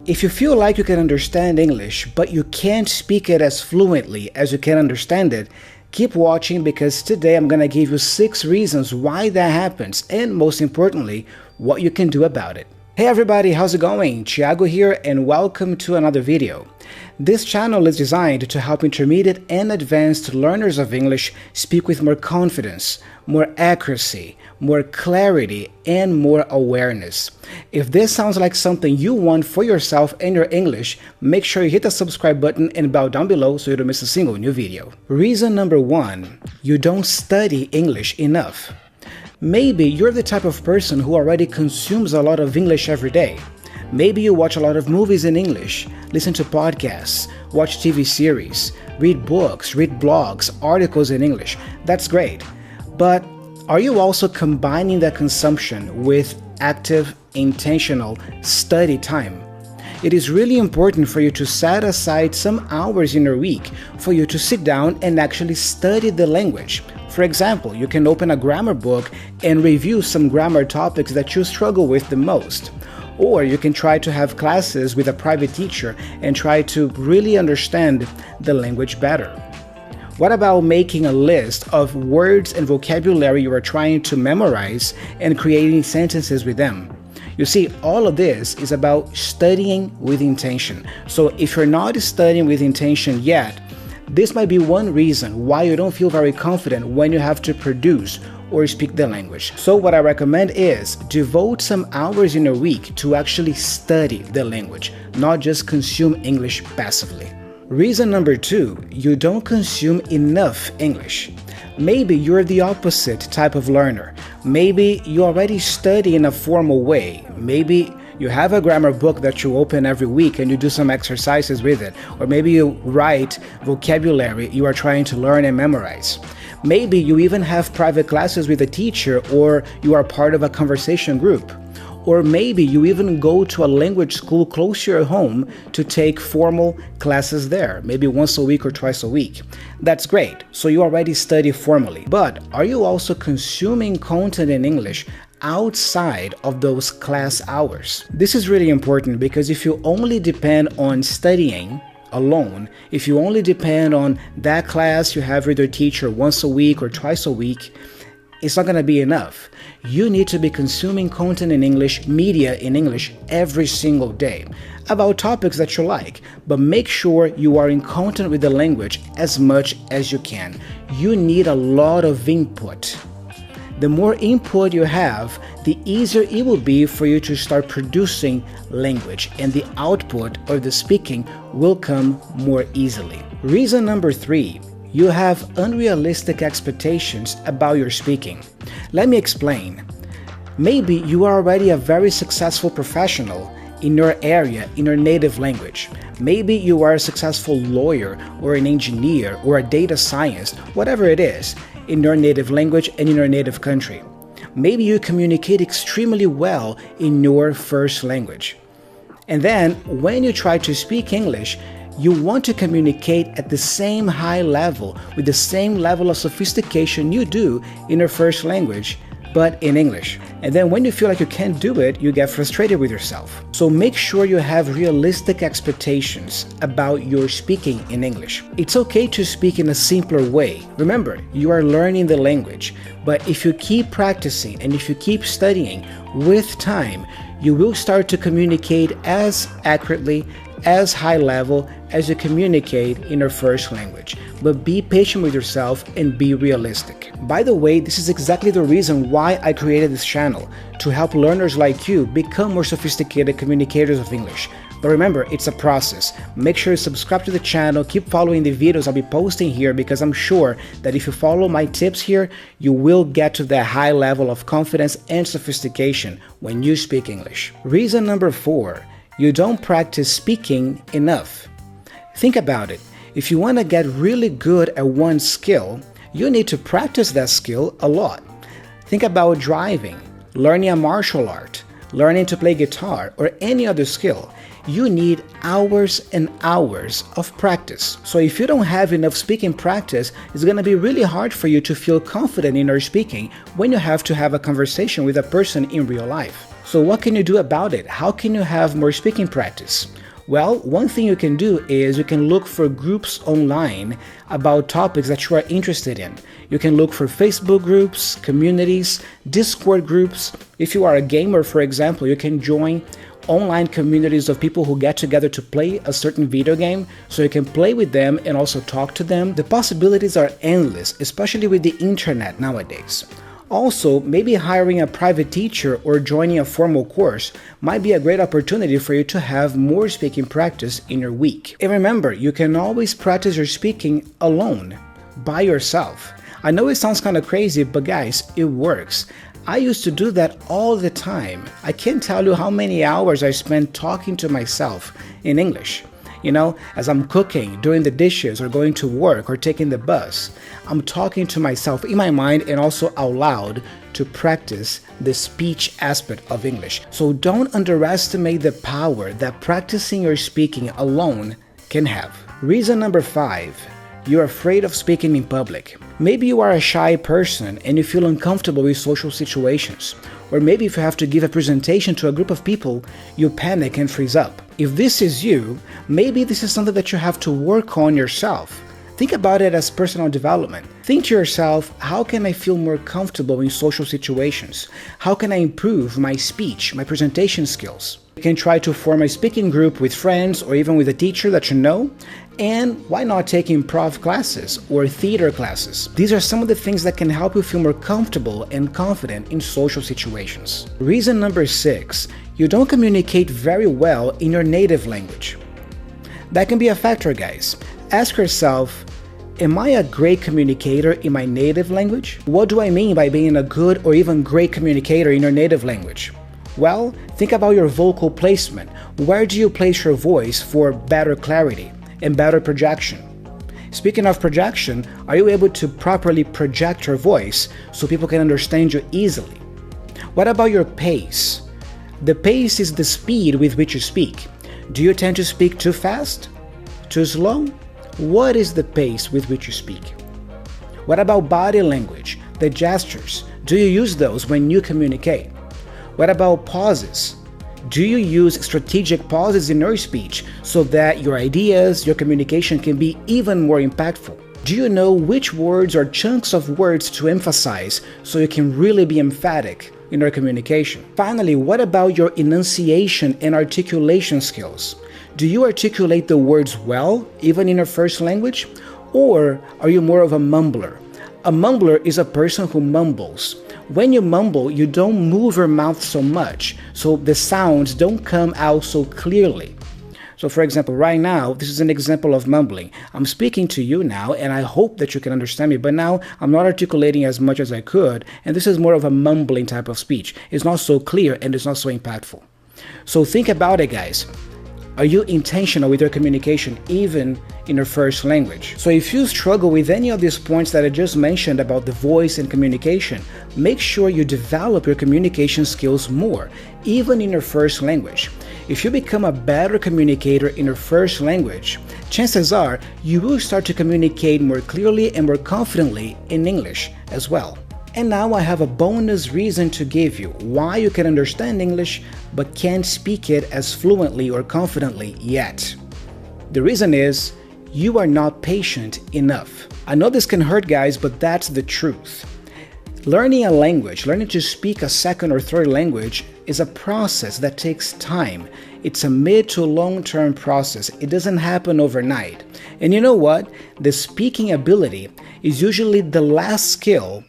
If you feel like you can understand English, but you can't speak it as fluently as you can understand it, keep watching because today I'm going to give you 6 reasons why that happens and most importantly, what you can do about it. Hey everybody, how's it going? Thiago here and welcome to another video. This channel is designed to help intermediate and advanced learners of English speak with more confidence, more accuracy, more clarity, and more awareness. If this sounds like something you want for yourself and your English, make sure you hit the subscribe button and bell down below so you don't miss a single new video. Reason number 1, you don't study English enough. Maybe you're the type of person who already consumes a lot of English every day. Maybe you watch a lot of movies in English, listen to podcasts, watch TV series, read books, read blogs, articles in English. That's great. But are you also combining that consumption with active, intentional study time? It is really important for you to set aside some hours in your week for you to sit down and actually study the language. For example, you can open a grammar book and review some grammar topics that you struggle with the most. Or you can try to have classes with a private teacher and try to really understand the language better. What about making a list of words and vocabulary you are trying to memorize and creating sentences with them? You see, all of this is about studying with intention. So if you're not studying with intention yet, this might be one reason why you don't feel very confident when you have to produce or speak the language. So what I recommend is devote some hours in a week to actually study the language, not just consume English passively. Reason number 2, you don't consume enough English. Maybe you're the opposite type of learner. Maybe you already study in a formal way. Maybe you have a grammar book that you open every week and you do some exercises with it. Or maybe you write vocabulary you are trying to learn and memorize. Maybe you even have private classes with a teacher or you are part of a conversation group. Or maybe you even go to a language school close to your home to take formal classes there, maybe once a week or twice a week. That's great, so you already study formally. But are you also consuming content in English outside of those class hours? This is really important because if you only depend on studying alone, if you only depend on that class you have with your teacher once a week or twice a week, it's not going to be enough. You need to be consuming content in English, media in English every single day about topics that you like, but make sure you are in contact with the language as much as you can. You need a lot of input. The more input you have, the easier it will be for you to start producing language, and the output or the speaking will come more easily. Reason number 3, you have unrealistic expectations about your speaking. Let me explain. Maybe you are already a very successful professional in your area, in your native language. Maybe you are a successful lawyer or an engineer or a data scientist, whatever it is, in your native language and in your native country. Maybe you communicate extremely well in your first language. And then when you try to speak English, you want to communicate at the same high level, with the same level of sophistication you do in your first language, but in English. And then when you feel like you can't do it, you get frustrated with yourself. So make sure you have realistic expectations about your speaking in English. It's okay to speak in a simpler way. Remember, you are learning the language, but if you keep practicing and if you keep studying with time, you will start to communicate as accurately, as high level as you communicate in your first language. But be patient with yourself and be realistic. By the way, this is exactly the reason why I created this channel, to help learners like you become more sophisticated communicators of English. But remember, it's a process. Make sure you subscribe to the channel, keep following the videos I'll be posting here, because I'm sure that if you follow my tips here, you will get to that high level of confidence and sophistication when you speak English. Reason number 4, you don't practice speaking enough. Think about it. If you want to get really good at one skill, you need to practice that skill a lot. Think about driving, learning a martial art, learning to play guitar, or any other skill. You need hours and hours of practice. So if you don't have enough speaking practice, it's going to be really hard for you to feel confident in your speaking when you have to have a conversation with a person in real life. So what can you do about it? How can you have more speaking practice? Well, one thing you can do is you can look for groups online about topics that you are interested in. You can look for Facebook groups, communities, Discord groups. If you are a gamer, for example, you can join online communities of people who get together to play a certain video game, so you can play with them and also talk to them. The possibilities are endless, especially with the internet nowadays. Also, maybe hiring a private teacher or joining a formal course might be a great opportunity for you to have more speaking practice in your week. And remember, you can always practice your speaking alone, by yourself. I know it sounds kind of crazy, but guys, it works. I used to do that all the time. I can't tell you how many hours I spent talking to myself in English. You know, as I'm cooking, doing the dishes, or going to work, or taking the bus, I'm talking to myself in my mind and also out loud to practice the speech aspect of English. So don't underestimate the power that practicing your speaking alone can have. Reason number 5, you're afraid of speaking in public. Maybe you are a shy person and you feel uncomfortable with social situations. Or maybe if you have to give a presentation to a group of people, you panic and freeze up. If this is you, maybe this is something that you have to work on yourself. Think about it as personal development. Think to yourself, how can I feel more comfortable in social situations? How can I improve my speech, my presentation skills? You can try to form a speaking group with friends or even with a teacher that you know. And why not take improv classes or theater classes? These are some of the things that can help you feel more comfortable and confident in social situations. Reason number 6, you don't communicate very well in your native language. That can be a factor, guys. Ask yourself, am I a great communicator in my native language? What do I mean by being a good or even great communicator in your native language? Well, think about your vocal placement. Where do you place your voice for better clarity and better projection? Speaking of projection, are you able to properly project your voice so people can understand you easily? What about your pace? The pace is the speed with which you speak. Do you tend to speak too fast? Too slow? What is the pace with which you speak? What about body language, the gestures? Do you use those when you communicate? What about pauses? Do you use strategic pauses in your speech so that your ideas, your communication can be even more impactful? Do you know which words or chunks of words to emphasize so you can really be emphatic in your communication? Finally, what about your enunciation and articulation skills? Do you articulate the words well, even in your first language? Or are you more of a mumbler? A mumbler is a person who mumbles. When you mumble, you don't move your mouth so much, so the sounds don't come out so clearly. So for example, right now, this is an example of mumbling. I'm speaking to you now, and I hope that you can understand me, but now I'm not articulating as much as I could, and this is more of a mumbling type of speech. It's not so clear, and it's not so impactful. So think about it, guys. Are you intentional with your communication even in your first language? So if you struggle with any of these points that I just mentioned about the voice and communication, make sure you develop your communication skills more, even in your first language. If you become a better communicator in your first language, chances are you will start to communicate more clearly and more confidently in English as well. And now I have a bonus reason to give you why you can understand English but can't speak it as fluently or confidently yet. The reason is you are not patient enough. I know this can hurt, guys, but that's the truth. Learning a language, learning to speak a second or third language is a process that takes time. It's a mid to long-term process. It doesn't happen overnight. And you know what? The speaking ability is usually the last skill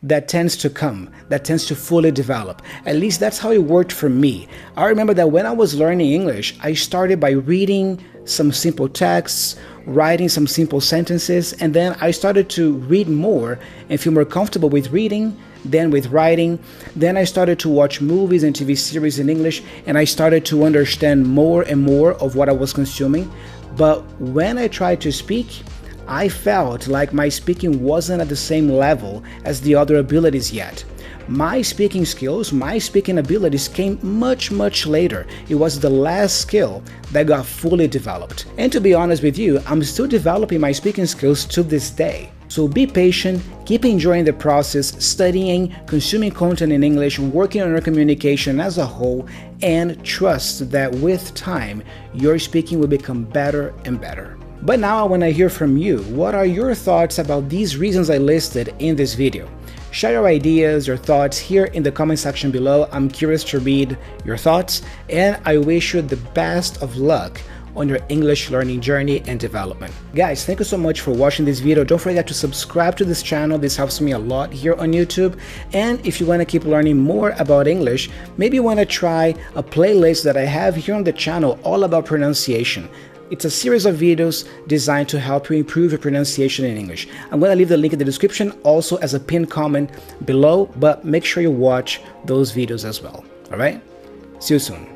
that tends to come, that tends to fully develop. At least that's how it worked for me. I remember that when I was learning English, I started by reading some simple texts, writing some simple sentences, and then I started to read more and feel more comfortable with reading than with writing. Then I started to watch movies and TV series in English, and I started to understand more and more of what I was consuming. But when I tried to speak, I felt like my speaking wasn't at the same level as the other abilities yet. My speaking skills, my speaking abilities came much later. It was the last skill that got fully developed. And to be honest with you, I'm still developing my speaking skills to this day. So be patient, keep enjoying the process, studying, consuming content in English, working on your communication as a whole, and trust that with time, your speaking will become better and better. But now I want to hear from you. What are your thoughts about these reasons I listed in this video? Share your ideas, your thoughts here in the comment section below. I'm curious to read your thoughts, and I wish you the best of luck on your English learning journey and development. Guys, thank you so much for watching this video. Don't forget to subscribe to this channel. This helps me a lot here on YouTube. And if you want to keep learning more about English, maybe you want to try a playlist that I have here on the channel all about pronunciation. It's a series of videos designed to help you improve your pronunciation in English. I'm going to leave the link in the description also as a pinned comment below, but make sure you watch those videos as well. All right? See you soon.